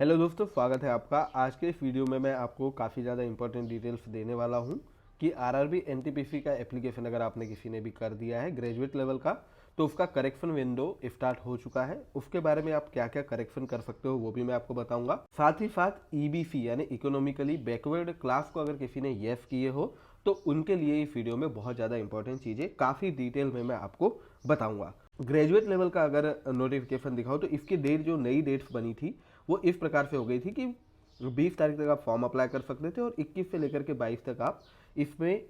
Hello दोस्तों, स्वागत है आपका। आज के इस वीडियो में मैं आपको काफ़ी ज़्यादा इंपॉर्टेंट डिटेल्स देने वाला हूं कि आरआरबी एनटीपीसी का एप्लीकेशन अगर आपने किसी ने भी कर दिया है ग्रेजुएट लेवल का, तो उसका करेक्शन विंडो स्टार्ट हो चुका है। उसके बारे में आप क्या क्या करेक्शन कर सकते हो वो भी मैं आपको बताऊंगा। साथ ही साथ ईबीसी यानी इकोनॉमिकली बैकवर्ड क्लास को अगर किसी ने येस किए हो तो उनके लिए इस वीडियो में बहुत ज़्यादा इंपॉर्टेंट चीज़ें काफ़ी डिटेल में मैं आपको बताऊंगा। ग्रेजुएट लेवल का अगर नोटिफिकेशन दिखाओ तो इसकी डेट जो नई डेट्स बनी थी वो इस प्रकार से हो गई थी कि 20 तारीख तक आप फॉर्म अप्लाई कर सकते थे और 21 से लेकर के 22 तक आप इसमें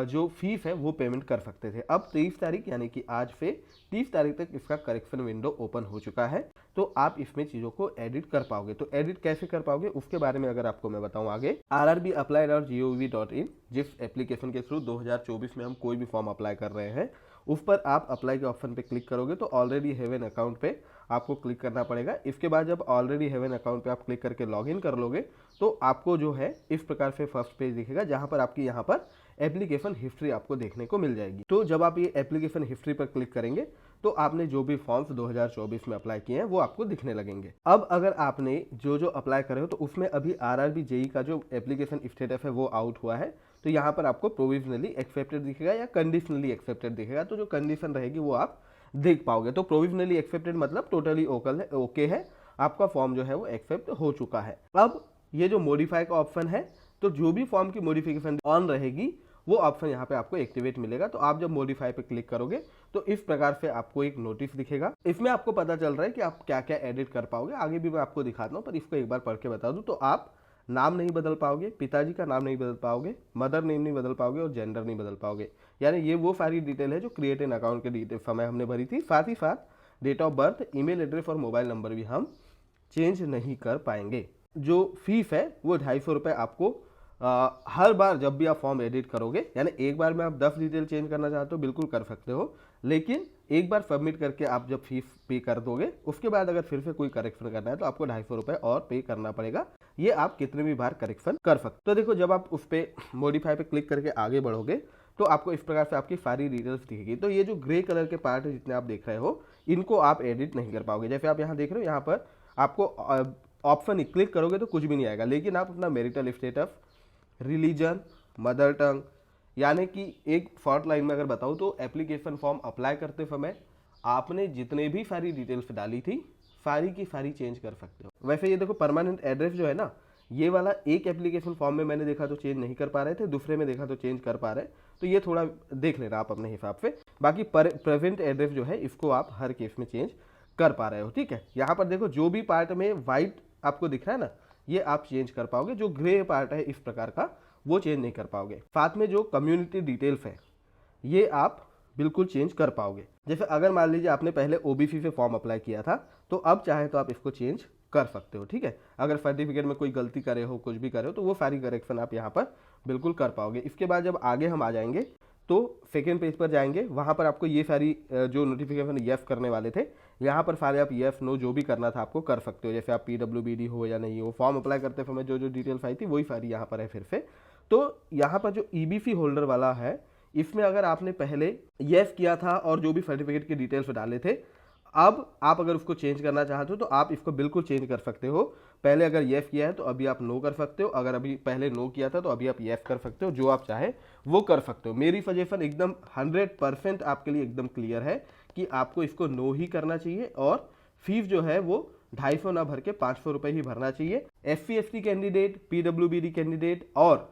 जो फीस है वो पेमेंट कर सकते थे। अब 23 तारीख यानी कि आज से 30 तारीख तक इसका करेक्शन विंडो ओपन हो चुका है, तो आप इसमें चीज़ों को एडिट कर पाओगे। तो एडिट कैसे कर पाओगे उसके बारे में अगर आपको मैं बताऊं आगे। rrbapply.gov.in जिस एप्लीकेशन के थ्रू 2024 में हम कोई भी फॉर्म अप्लाई कर रहे हैं उस पर आप अप्लाई के ऑप्शन पे क्लिक करोगे तो ऑलरेडी हैव एन अकाउंट पे आपको क्लिक करना पड़ेगा। इसके बाद जब ऑलरेडी हैव एन अकाउंट पे आप क्लिक करके लॉगिन कर लोगे तो आपको जो है इस प्रकार से फर्स्ट पेज दिखेगा जहां पर आपकी यहाँ पर एप्लीकेशन हिस्ट्री आपको देखने को मिल जाएगी। तो जब आप ये एप्लीकेशन हिस्ट्री पर क्लिक करेंगे तो आपने जो भी फॉर्म्स 2024 में अप्लाई किए हैं वो आपको दिखने लगेंगे। अब अगर आपने जो अप्लाई करे हो तो उसमें अभी आरआरबी जेई का जो एप्लीकेशन स्टेटस है वो आउट हुआ है, तो यहाँ पर आपको प्रोविजनली एक्सेप्टेड दिखेगा या कंडीशनली एक्सेप्टेड दिखेगा। तो जो कंडीशन रहेगी वो आप देख पाओगे। तो प्रोविजनली एक्सेप्टेड मतलब टोटली ओके है, आपका फॉर्म जो है वो एक्सेप्ट हो चुका है। अब ये जो मॉडिफाई का ऑप्शन है, तो जो भी फॉर्म की मॉडिफिकेशन ऑन रहेगी वो ऑप्शन यहाँ पे आपको एक्टिवेट मिलेगा। तो आप जब मॉडिफाई पे क्लिक करोगे तो इस प्रकार से आपको एक नोटिस दिखेगा। इसमें आपको पता चल रहा है कि आप क्या क्या एडिट कर पाओगे। आगे भी मैं आपको दिखाता हूँ, पर इसको एक बार पढ़ के बता दूँ। तो आप नाम नहीं बदल पाओगे, पिताजी का नाम नहीं बदल पाओगे, मदर नेम नहीं बदल पाओगे और जेंडर नहीं बदल पाओगे। यानी ये वो सारी डिटेल है जो क्रिएट एन अकाउंट के डिटेल समय हमने भरी थी। साथ ही साथ date of birth, email address और मोबाइल नंबर भी हम चेंज नहीं कर पाएंगे। जो फीस है वो 250 रुपये आपको हर बार जब भी आप फॉर्म एडिट करोगे, यानी एक बार में आप 10 डिटेल चेंज करना चाहते हो बिल्कुल कर सकते हो, लेकिन एक बार सबमिट करके आप जब फीस पे कर दोगे उसके बाद अगर फिर से कोई करेक्शन करना है तो आपको 250 रुपये और पे करना पड़ेगा। ये आप कितने भी बार करेक्शन कर सकते हो। तो देखो, जब आप उस पर मॉडिफाई पे क्लिक करके आगे बढ़ोगे तो आपको इस प्रकार से आपकी सारी डिटेल्स दिखेगी। तो ये जो ग्रे कलर के पार्ट है जितने आप देख रहे हो इनको आप एडिट नहीं कर पाओगे। जैसे आप यहाँ देख रहे हो, यहाँ पर आपको ऑप्शन क्लिक करोगे तो कुछ भी नहीं आएगा, लेकिन आप अपना marital status, religion, mother tongue, यानी कि एक शॉर्ट लाइन में अगर बताऊँ तो एप्लीकेशन फॉर्म अप्लाई करते समय आपने जितने भी सारी डिटेल्स डाली थी सारी की सारी चेंज कर सकते हो। वैसे ये देखो, परमानेंट एड्रेस जो है ना, ये वाला एक एप्लीकेशन फॉर्म में मैंने देखा तो चेंज नहीं कर पा रहे थे, दूसरे में देखा तो चेंज कर पा रहे, तो ये थोड़ा देख लेना आप अपने हिसाब से। बाकी प्रेजेंट एड्रेस जो है इसको आप हर केस में चेंज कर पा रहे हो, ठीक है। यहाँ पर देखो, जो भी पार्ट में व्हाइट आपको दिख रहा है ना, ये आप चेंज कर पाओगे। जो ग्रे पार्ट है इस प्रकार का वो चेंज नहीं कर पाओगे। साथ में जो कम्युनिटी डिटेल्स है ये आप बिल्कुल चेंज कर पाओगे। जैसे अगर मान लीजिए आपने पहले ओबीसी से फॉर्म अप्लाई किया था तो अब चाहे तो आप इसको चेंज कर सकते हो, ठीक है। अगर सर्टिफिकेट में कोई गलती करे हो, कुछ भी करे हो, तो वो सारी करेक्शन आप यहाँ पर बिल्कुल कर पाओगे। इसके बाद जब आगे हम आ जाएंगे तो सेकेंड पेज पर जाएंगे, वहाँ पर आपको ये सारी जो नोटिफिकेशन यस करने वाले थे यहाँ पर सारे आप यस नो जो भी करना था आपको कर सकते हो। जैसे आप PWBD हो या नहीं हो, फॉर्म अप्लाई करते समय जो जो डिटेल्स आई थी वही सारी यहाँ पर है फिर से। तो यहाँ पर जो EBC होल्डर वाला है इसमें अगर आपने पहले यस किया था और जो भी सर्टिफिकेट के डिटेल्स डाले थे, अब आप अगर उसको चेंज करना चाहते हो तो आप इसको बिल्कुल चेंज कर सकते हो। पहले अगर येस किया है तो अभी आप नो कर सकते हो, अगर अभी पहले नो किया था तो अभी आप येस कर सकते हो, जो आप चाहे वो कर सकते हो। मेरी सजेशन एकदम 100% आपके लिए एकदम क्लियर है कि आपको इसको नो ही करना चाहिए और फीस जो है वो 250 ना भर के 500 रुपये ही भरना चाहिए। SC/ST कैंडिडेट, PWBD कैंडिडेट और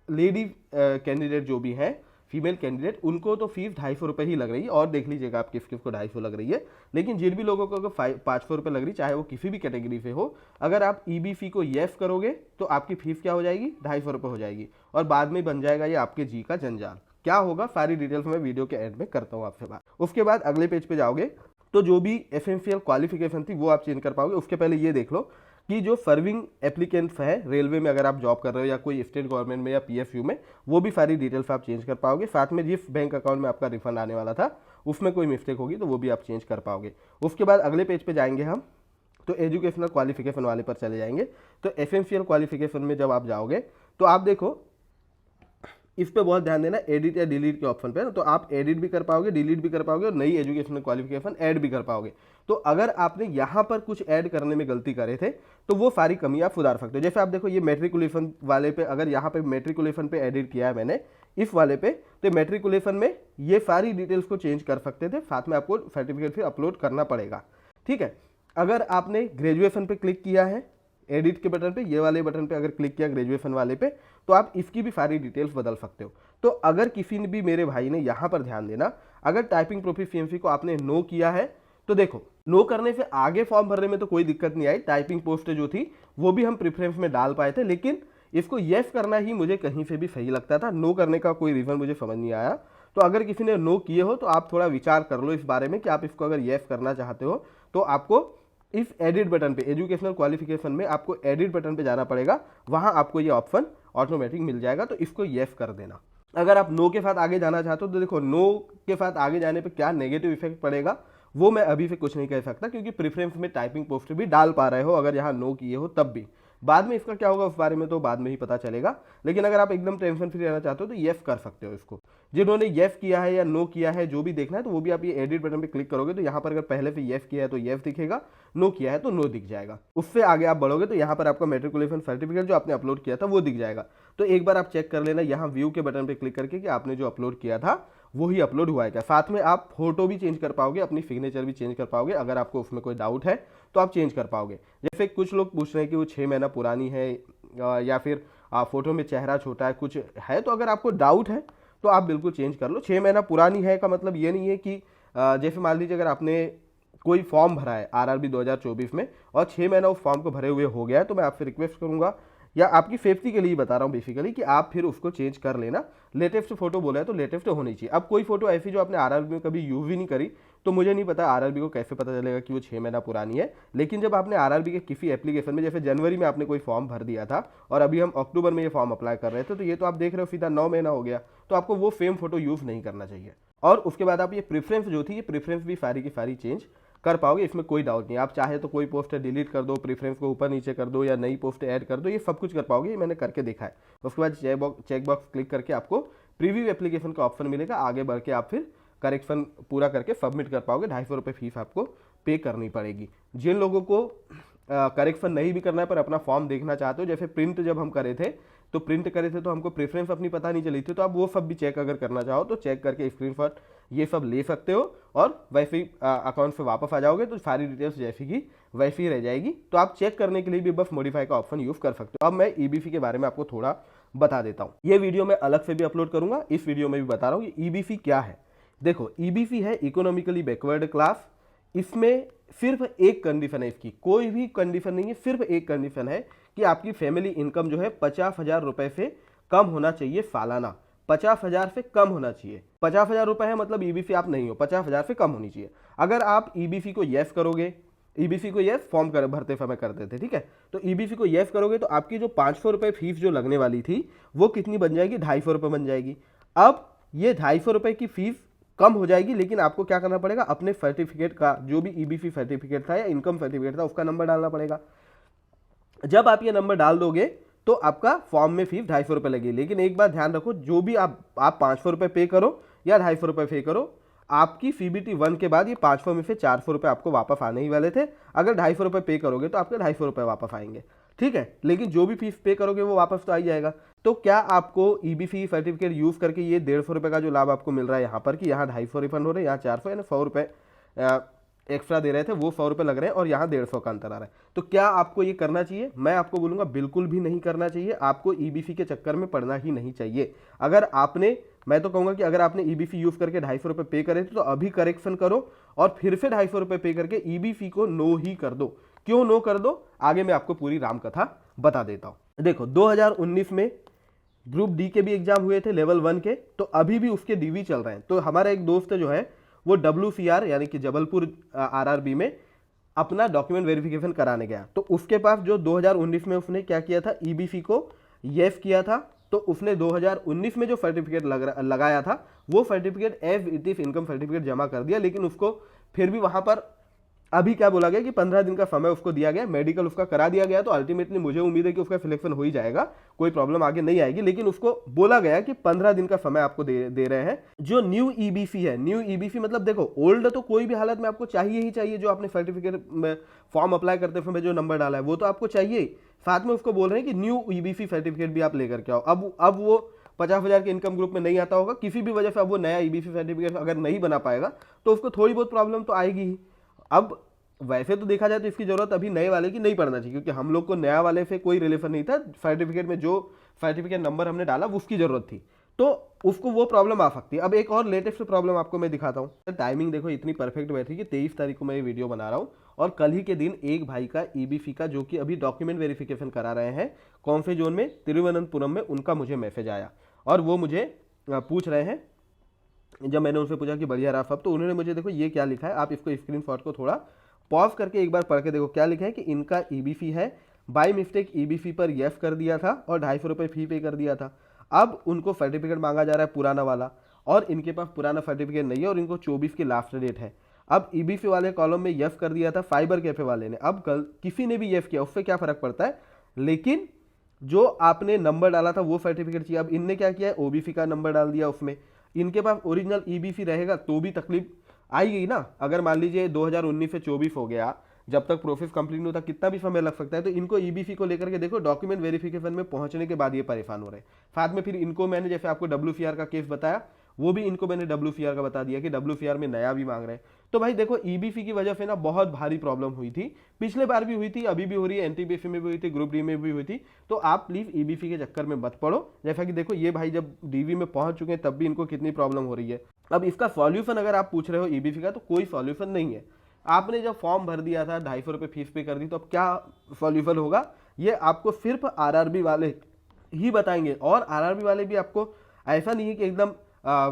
लेडी कैंडिडेट जो भी हैं, फीमेल कैंडिडेट, उनको तो फीस 250 रुपये ही लग रही है। और देख लीजिएगा आप किस किस को 250 लग रही है, लेकिन जिन भी लोगों को अगर 500 रुपये लग रही, चाहे वो किसी भी कैटेगरी से हो, अगर आप EBC को येस करोगे तो आपकी फीस क्या हो जाएगी, 250 रुपये हो जाएगी और बाद में बन जाएगा ये आपके जी का जंजाल। क्या होगा सारी डिटेल्स मैं वीडियो के एंड में करता हूँ आपसे बात। उसके बाद अगले पेज पे जाओगे तो जो भी एसेंशियल क्वालिफिकेशन थी वो आप चेंज कर पाओगे। उसके पहले ये देख लो कि जो सर्विंग एप्लीकेंट्स है रेलवे में, अगर आप जॉब कर रहे हो या कोई स्टेट गवर्नमेंट में या PSU में, वो भी सारी डिटेल्स आप चेंज कर पाओगे। साथ में जिस बैंक अकाउंट में आपका रिफंड आने वाला था उसमें कोई मिस्टेक होगी तो वो भी आप चेंज कर पाओगे। उसके बाद अगले पेज पे जाएंगे हम तो एजुकेशनल क्वालिफिकेशन वाले पर चले जाएंगे। तो एसेंशियल क्वालिफिकेशन में जब आप जाओगे तो आप देखो इस पे बहुत ध्यान देना, एडिट या डिलीट के ऑप्शन पे, तो आप एडिट भी कर पाओगे, डिलीट भी कर पाओगे और नई एजुकेशनल क्वालिफिकेशन ऐड भी कर पाओगे। तो अगर आपने यहाँ पर कुछ ऐड करने में गलती करे थे तो वो सारी कमी आप सुधार सकते हो। जैसे आप देखो ये मैट्रिकुलेशन वाले पे, अगर यहाँ पे मैट्रिकुलेशन पे एडिट किया है मैंने इस वाले पे, तो मैट्रिकुलेशन में ये सारी डिटेल्स को चेंज कर सकते थे, साथ में आपको सर्टिफिकेट फिर अपलोड करना पड़ेगा, ठीक है। अगर आपने ग्रेजुएशन पे क्लिक किया है एडिट के बटन पे, ये वाले बटन पे अगर क्लिक किया ग्रेजुएशन वाले पे, तो आप इसकी भी सारी डिटेल्स बदल सकते हो। तो अगर किसी ने भी, मेरे भाई ने यहाँ पर ध्यान देना, अगर टाइपिंग प्रोफिशिएंसी को आपने नो किया है तो देखो नो करने से आगे फॉर्म भरने में तो कोई दिक्कत नहीं आई, टाइपिंग पोस्ट जो थी वो भी हम प्रेफरेंस में डाल पाए थे, लेकिन इसको येस करना ही मुझे कहीं से भी सही लगता था, नो करने का कोई रीज़न मुझे समझ नहीं आया। तो अगर किसी ने नो किए हो तो आप थोड़ा विचार कर लो इस बारे में कि आप इसको अगर येस करना चाहते हो तो आपको इस एडिट बटन पे, एजुकेशनल क्वालिफिकेशन में आपको एडिट बटन पे जाना पड़ेगा, वहां आपको ये ऑप्शन ऑटोमेटिक मिल जाएगा, तो इसको येस कर देना। अगर आप नो के साथ आगे जाना चाहते हो तो देखो नो के साथ आगे जाने पे क्या नेगेटिव इफेक्ट पड़ेगा वो मैं अभी से कुछ नहीं कह सकता, क्योंकि प्रेफरेंस में टाइपिंग पोस्ट भी डाल पा रहे हो अगर यहाँ नो किए हो तब भी। बाद में इसका क्या होगा उस बारे में तो बाद में ही पता चलेगा, लेकिन अगर आप एकदम टेंशन फ्री रहना चाहते हो तो येस कर सकते हो इसको। जिन्होंने येस किया है या नो किया है जो भी देखना है तो वो भी आप ये एडिट बटन पे क्लिक करोगे तो यहाँ पर अगर पहले से येस किया है तो येस दिखेगा, नो किया है तो नो दिख जाएगा। उससे आगे आप बढ़ोगे तो यहाँ पर आपका मैट्रिकुलेशन सर्टिफिकेट जो आपने अपलोड किया था वो दिख जाएगा। तो एक बार आप चेक कर लेना यहाँ व्यू के बटन पे क्लिक करके कि आपने जो अपलोड किया था वो ही अपलोड हुआ है क्या। साथ में आप फोटो भी चेंज कर पाओगे, अपनी सिग्नेचर भी चेंज कर पाओगे, अगर आपको उसमें कोई डाउट है तो आप चेंज कर पाओगे। जैसे कुछ लोग पूछ रहे हैं कि वो 6 महीना पुरानी है या फिर फोटो में चेहरा छोटा है, कुछ है, तो अगर आपको डाउट है तो आप बिल्कुल चेंज कर लो। 6 महीना पुरानी है का मतलब ये नहीं है कि जैसे मान लीजिए अगर आपने कोई फॉर्म भरा है आरआरबी 2024 में और 6 महीना उस फॉर्म को भरे हुए हो गया है, तो मैं आपसे रिक्वेस्ट करूंगा, या आपकी सेफ्टी के लिए बता रहा हूँ बेसिकली, कि आप फिर उसको चेंज कर लेना। लेटेस्ट फोटो बोला है तो लेटेस्ट होनी चाहिए। अब कोई फोटो ऐसी जो आपने आरआरबी में कभी यूज ही नहीं करी तो मुझे नहीं पता आरआरबी को कैसे पता चलेगा कि वो 6 महीना पुरानी है। लेकिन जब आपने आरआरबी के किसी एप्लीकेशन में, जैसे जनवरी में आपने कोई फॉर्म भर दिया था और अभी हम अक्टूबर में ये फॉर्म अप्लाई कर रहे थे, तो ये तो आप देख रहे हो सीधा 9 महीना हो गया, तो आपको वो सेम फोटो यूज नहीं करना चाहिए। और उसके बाद आप ये प्रेफरेंस जो थी, ये प्रेफरेंस भी सारी की सारी चेंज कर पाओगे, इसमें कोई डाउट नहीं। आप चाहे तो कोई पोस्ट डिलीट कर दो, प्रेफरेंस को ऊपर नीचे कर दो या नई पोस्ट ऐड कर दो, ये सब कुछ कर पाओगे, ये मैंने करके देखा है। उसके बाद चेक बॉक्स क्लिक करके आपको प्रीव्यू एप्लीकेशन का ऑप्शन मिलेगा, आगे बढ़ के आप फिर करेक्शन पूरा करके सबमिट कर पाओगे। 250 रुपये फीस आपको पे करनी पड़ेगी। जिन लोगों को करेक्शन नहीं भी करना है पर अपना फॉर्म देखना चाहते हो, जैसे प्रिंट जब हम करे थे तो प्रिंट करे थे तो हमको प्रेफरेंस अपनी पता नहीं चली थी, तो आप वो सब भी चेक अगर करना चाहो तो चेक करके स्क्रीनशॉट ये सब ले सकते हो और वैसे ही अकाउंट से वापस आ जाओगे तो सारी डिटेल्स जैसी की वैसी ही रह जाएगी। तो आप चेक करने के लिए भी बस मॉडिफाई का ऑप्शन यूज कर सकते हो। अब मैं ईबीसी के बारे में आपको थोड़ा बता देता हूँ। ये वीडियो मैं अलग से भी अपलोड करूंगा, इस वीडियो में भी बता रहा हूँ कि ईबीसी क्या है। देखो ईबीसी है इकोनॉमिकली बैकवर्ड क्लास। इसमें सिर्फ एक कंडीशन है, इसकी कोई भी कंडीशन नहीं है, सिर्फ एक कंडीशन है कि आपकी फैमिली इनकम जो है 50,000 रुपए से कम होना चाहिए सालाना। 50,000 से कम होना चाहिए। 50,000 रुपए है मतलब ईबीसी आप नहीं हो, 50,000 से कम होनी चाहिए। अगर आप ईबीसी को यस करोगे, ईबीसी को यस फॉर्म भरते समय करते थे, ठीक है, तो ईबीसी को यस करोगे तो आपकी जो 500 रुपये फीस जो लगने वाली थी वो कितनी बन जाएगी, 250 रुपये बन जाएगी। अब ये 250 रुपये की फीस कम हो जाएगी, लेकिन आपको क्या करना पड़ेगा, अपने सर्टिफिकेट का जो भी ईबीसी सर्टिफिकेट था या इनकम सर्टिफिकेट था उसका नंबर डालना पड़ेगा। जब आप ये नंबर डाल दोगे तो आपका फॉर्म में फीस 250 रुपये लगेगी। लेकिन एक बात ध्यान रखो, जो भी आप 500 रुपये पे करो या 250 रुपये पे करो, आपकी सीबीटी 1 के बाद ये 500 में से 400 रुपये आपको वापस आने ही वाले थे। अगर 250 रुपये पे करोगे तो आपके 250 रुपये वापस आएंगे, ठीक है, लेकिन जो भी फीस पे करोगे वो वापस तो आ ही जाएगा। तो क्या आपको ईबीसी सर्टिफिकेट यूज करके ये 150 रुपये का जो लाभ आपको मिल रहा है यहाँ पर, कि यहाँ 250 रिफंड हो रहे हैं, यहाँ 400 यानी 100 रुपये एक्स्ट्रा दे रहे थे, वो 100 रुपये लग रहे हैं और यहाँ 150 का अंतर आ रहा है। तो क्या आपको ये करना चाहिए? मैं आपको बोलूँगा बिल्कुल भी नहीं करना चाहिए। आपको ईबीसी के चक्कर में पड़ना ही नहीं चाहिए। अगर आपने, मैं तो कहूँगा कि अगर आपने ईबीसी यूज करके 250 रुपये पे करे थे तो अभी करेक्शन करो और फिर से 250 रुपये पे करके ईबीसी को नो ही कर दो। क्यों नो कर दो, आगे मैं आपको पूरी राम कथा बता देता हूँ। देखो 2019 में ग्रुप डी के भी एग्जाम हुए थे लेवल 1 के, तो अभी भी उसके डीवी चल रहे हैं। तो हमारा एक दोस्त जो है वो WCR यानी कि जबलपुर आरआरबी में अपना डॉक्यूमेंट वेरिफिकेशन कराने गया, तो उसके पास जो 2019 में उसने क्या किया था, ईबीसी को येस किया था, तो उसने 2019 में जो सर्टिफिकेट लगाया था वो certificate as it is income certificate जमा कर दिया, लेकिन उसको फिर भी वहां पर अभी क्या बोला गया कि 15 दिन का समय उसको दिया गया, मेडिकल उसका करा दिया गया, तो अल्टीमेटली मुझे उम्मीद है कि उसका सिलेक्शन हो ही जाएगा, कोई प्रॉब्लम आगे नहीं आएगी। लेकिन उसको बोला गया कि 15 दिन का समय आपको दे रहे हैं। जो न्यू ईबीसी है, न्यू ईबीसी मतलब देखो ओल्ड तो कोई भी हालत में आपको चाहिए ही चाहिए, जो आपने सर्टिफिकेट फॉर्म अप्लाई करते समय जो नंबर डाला है वो तो आपको चाहिए ही। साथ में उसको बोल रहे हैं कि न्यू ईबीसी सर्टिफिकेट भी आप लेकर के आओ। अब वो 50,000 के इनकम ग्रुप में नहीं आता होगा, किसी भी वजह से अब वो नया ईबीसी सर्टिफिकेट अगर नहीं बना पाएगा तो उसको थोड़ी बहुत प्रॉब्लम तो आएगी ही। अब वैसे तो देखा जाए तो इसकी जरूरत अभी नए वाले की नहीं पड़ना चाहिए, क्योंकि हम लोग को नया वाले से कोई रिलेशन नहीं था, सर्टिफिकेट में जो सर्टिफिकेट नंबर हमने डाला उसकी जरूरत थी, तो उसको वो प्रॉब्लम आ सकती है। अब एक और लेटेस्ट प्रॉब्लम आपको मैं दिखाता हूँ। टाइमिंग देखो इतनी परफेक्ट बैठी कि 23 तारीख को मैं ये वीडियो बना रहा हूँ, और कल ही के दिन एक भाई का ईबीसी का जो कि अभी डॉक्यूमेंट वेरिफिकेशन करा रहे हैं कॉन्फे जोन में तिरुवनंतपुरम में, उनका मुझे मैसेज आया और वो मुझे पूछ रहे हैं। जब मैंने उनसे पूछा कि बढ़िया रहा सब, तो उन्होंने मुझे देखो ये क्या लिखा है, आप इसको स्क्रीनशॉट को थोड़ा पॉज करके एक बार पढ़ के देखो क्या लिखा है कि इनका ईबीसी है, बाय मिस्टेक ईबीसी पर यस कर दिया था और 250 रुपये फी पे कर दिया था। अब उनको सर्टिफिकेट मांगा जा रहा है पुराना वाला, और इनके पास पुराना सर्टिफिकेट नहीं है और इनको 24 की लास्ट डेट है। अब ईबीसी वाले कॉलम में यस कर दिया था फाइबर कैफे वाले ने, अब कल किसी ने भी यस किया उससे क्या फर्क पड़ता है, लेकिन जो आपने नंबर डाला था वो सर्टिफिकेट चाहिए। अब इनने क्या किया है, ओबीसी का नंबर डाल दिया उसमें, इनके पास ओरिजिनल ईबीसी रहेगा तो भी तकलीफ आएगी ना। अगर मान लीजिए 2019 से 24 हो गया, जब तक प्रोसेस कंप्लीट नहीं होता कितना भी समय लग सकता है, तो इनको ईबीसी को लेकर के देखो डॉक्यूमेंट वेरिफिकेशन में पहुंचने के बाद ये परेशान हो रहे हैं। साथ में फिर इनको मैंने जैसे आपको डब्ल्यूसीआर का केस बताया, वो भी इनको मैंने डब्ल्यूसीआर का बता दिया कि डब्ल्यूसीआर में नया भी मांग रहे हैं। तो भाई देखो ईबीसी की वजह से ना बहुत भारी प्रॉब्लम हुई थी, पिछले बार भी हुई थी, अभी भी हो रही है, एनटीपीसी में भी हुई थी, ग्रुप डी में भी हुई थी। तो आप प्लीज ईबीसी के चक्कर में मत पड़ो। जैसा कि देखो ये भाई जब डीवी में पहुंच चुके हैं तब भी इनको कितनी प्रॉब्लम हो रही है। अब इसका सॉल्यूशन अगर आप पूछ रहे हो ईबीसी का, तो कोई सॉल्यूशन नहीं है। आपने जब फॉर्म भर दिया था 250 रुपये फीस पे कर दी, तो अब क्या सॉल्यूशन होगा ये आपको सिर्फ आरआरबी वाले ही बताएंगे। और आरआरबी वाले भी आपको ऐसा नहीं है कि एकदम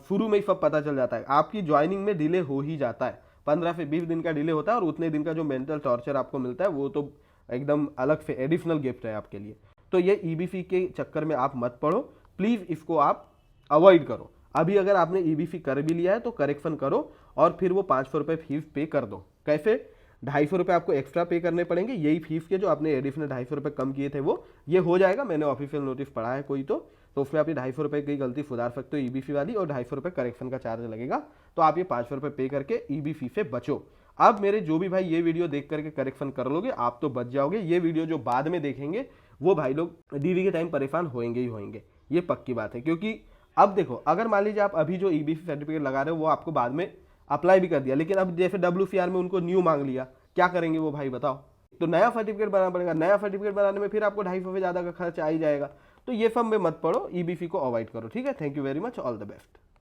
शुरू में ही सब पता चल जाता है, आपकी ज्वाइनिंग में डिले हो ही जाता है, 15 से 20 दिन का डिले होता है, और उतने दिन का जो मेंटल टॉर्चर आपको मिलता है वो तो एकदम अलग से एडिशनल गिफ्ट है आपके लिए। तो ये ईबीसी के चक्कर में आप मत पड़ो, प्लीज इसको आप अवॉइड करो। अभी अगर आपने ईबीसी कर भी लिया है तो करेक्शन करो और फिर वो 500 रुपये फीस पे कर दो। कैसे, 250 रुपये आपको एक्स्ट्रा पे करने पड़ेंगे, यही फीस के जो आपने एडिशनल 250 रुपये कम किए थे वो ये हो जाएगा। मैंने ऑफिशियल नोटिस पढ़ा है कोई तो उसमें आप ये 250 रुपये की गलती सुधार सकते हो ईबीसी वाली, और 250 रुपये करेक्शन का चार्ज लगेगा। तो आप ये 500 रुपये पे करके ईबीसी से बचो। अब मेरे जो भी भाई ये वीडियो देख करके करेक्शन कर लोगे आप तो बच जाओगे। ये वीडियो जो बाद में देखेंगे वो भाई लोग डीवी के टाइम परेशान होंगे ही होंगे, ये पक्की बात है। क्योंकि अब देखो अगर मान लीजिए आप अभी जो ईबीसी सर्टिफिकेट लगा रहे हो वो आपको बाद में अप्लाई भी कर दिया, लेकिन अब जैसे डब्ल्यूसीआर में उनको न्यू मांग लिया, क्या करेंगे वो भाई बताओ। तो नया सर्टिफिकेट बनाना पड़ेगा, नया सर्टिफिकेट बनाने में फिर आपको 250 से ज़्यादा का खर्च आ ही जाएगा। तो ये सब में मत पड़ो, ईबीसी को अवॉइड करो। ठीक है, thank you very much, all the best.